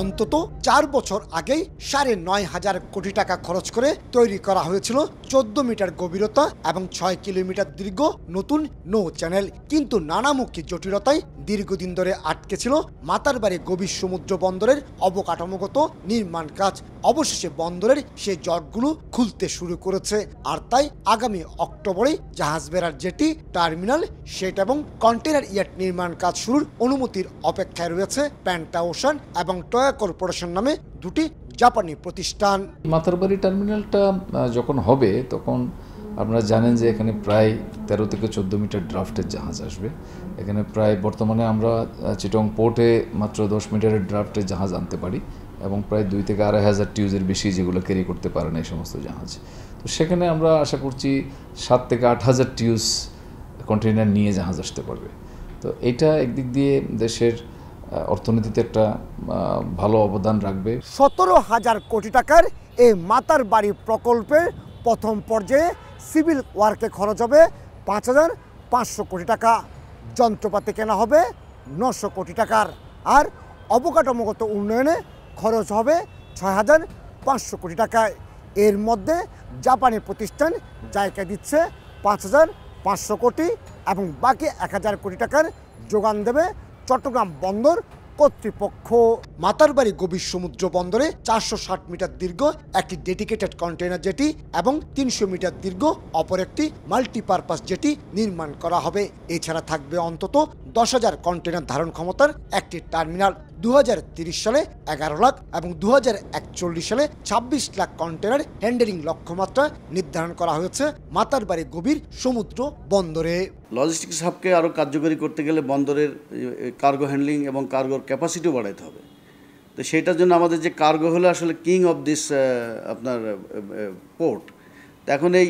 অন্তত ৪ বছর আগেই ৯,৫০০ কোটি টাকা খরচ করে তৈরি করা হয়েছিল ১৪ মিটার গভীরতা এবং ৬ কিলোমিটার দীর্ঘ নতুন নৌ চ্যানেল। কিন্তু নানামুখী জটিলতায় দীর্ঘদিন ধরে আটকে ছিল মাতারবাড়ি গভীর সমুদ্র বন্দরের অবকাঠামোগত নির্মাণ কাজ। অবশেষে বন্দরের সেই জটগুলো খুলতে শুরু করেছে। আর তাই আগামী অক্টোবরে জাহাজ বেড়ার জেটি, টার্মিনাল, শেড এবং কন্টেনার ইয়ার্ড নির্মাণ কাজ শুরুর অনুমতির অপেক্ষায় রয়েছে প্যান্টা ওশান এবং টয়া কর্পোরেশন নামে দুটি জাপানি প্রতিষ্ঠান। মাতারবাড়ি টার্মিনালটা যখন হবে তখন আপনারা জানেন যে এখানে প্রায় ১৩ থেকে ১৪ মিটার ড্রাফটের জাহাজ আসবে। এখানে প্রায় বর্তমানে আমরা চিটং পোর্টে মাত্র ১০ মিটারের ড্রাফটের জাহাজ আনতে পারি এবং প্রায় ২ থেকে ২,৫০০ টিউজের বেশি যেগুলো ক্যারি করতে পারে না এই সমস্ত জাহাজ। তো সেখানে আমরা আশা করছি ৭ থেকে ৮,০০০ টিউজ কন্টেইনার নিয়ে জাহাজ আসতে পারবে। তো এটা একদিক দিয়ে দেশের অর্থনীতিতে একটা ভালো অবদান রাখবে। ১৭,০০০ কোটি টাকার এই মাতারবাড়ি প্রকল্পের প্রথম পর্যায়ে সিভিল ওয়ার্কে খরচ হবে ৫,৫০০ কোটি টাকা, যন্ত্রপাতি কেনা হবে ৯০০ কোটি টাকার, আর অবকাঠামোগত উন্নয়নে খরচ হবে ৬,৫০০ কোটি টাকায়। এর মধ্যে জাপানি প্রতিষ্ঠান জায়গা দিচ্ছে ৫,৫০০ কোটি এবং বাকি ১,০০০ কোটি টাকার যোগান দেবে চট্টগ্রাম বন্দর কর্তৃপক্ষ। মাতারবাড়ি গভীর সমুদ্র বন্দরে ৪৬০ মিটার দীর্ঘ একটি ডেডিকেটেড কন্টেইনার জেটি এবং ৩০০ মিটার দীর্ঘ অপর একটি মাল্টিপারপাস জেটি নির্মাণ করা হবে। এছাড়া থাকবে অন্তত ১০,০০০ কন্টেইনার ধারণ ক্ষমতার একটি টার্মিনাল। ২০৩০ সালে ১১ লাখ এবং ২০৪১ সালে ২৬ লাখ কন্টেইনার হ্যান্ডেলিং লক্ষ্যমাত্রা নির্ধারণ করা হয়েছে মাতারবাড়ি গভীর সমুদ্র বন্দরে। লজিস্টিক্স হাবকে আরও কার্যকরী করতে গেলে বন্দরের কার্গো হ্যান্ডলিং এবং কার্গোর ক্যাপাসিটিও বাড়াতে হবে। তো সেটার জন্য আমাদের যে কার্গো হলো আসলে কিং অফ দিস আপনার পোর্ট, তো এখন এই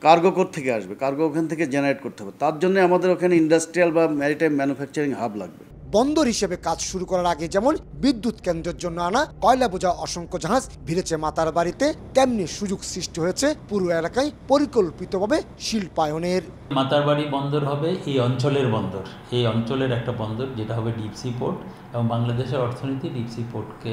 কার্গো থেকে আসবে, কার্গো ওখান থেকে জেনারেট করতে হবে। তার জন্য আমাদের ওখানে ইন্ডাস্ট্রিয়াল বা ম্যারিটাইম ম্যানুফ্যাকচারিং হাব লাগবে। বন্দর হিসেবে কাজ শুরু করার আগে যেমন বিদ্যুৎ কেন্দ্রের জন্য আনা কয়লা বোঝা অসংখ্য জাহাজ ভিড়েছে মাতারবাড়িতে, তেমনি সুযোগ সৃষ্টি হয়েছে পুরো এলাকায় পরিকল্পিতভাবে শিল্পায়নের। মাতারবাড়ি বন্দর হবে এই অঞ্চলের বন্দর, এই অঞ্চলের একটা বন্দর যেটা হবে ডিপসি পোর্ট, এবং বাংলাদেশের অর্থনীতি ডিপসি পোর্টকে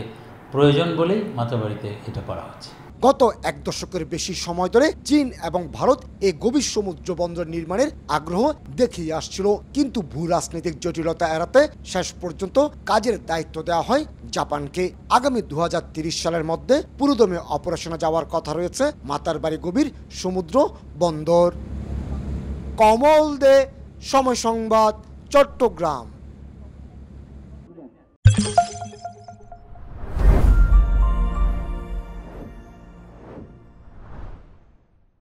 প্রয়োজন বলেই মাতারবাড়িতে এটা করা হচ্ছে। গত ১ দশকের বেশি সময় ধরে চীন এবং ভারত এই গভীর সমুদ্র বন্দর নির্মাণের আগ্রহ দেখিয়ে আসছিল, কিন্তু ভূ রাজনৈতিক জটিলতা এড়াতে শেষ পর্যন্ত কাজের দায়িত্ব দেওয়া হয় জাপানকে। আগামী ২০৩০ সালের মধ্যে পুরোদমে অপারেশনে যাওয়ার কথা রয়েছে মাতারবাড়ি গভীর সমুদ্র বন্দর। কমল দে, সময় সংবাদ, চট্টগ্রাম।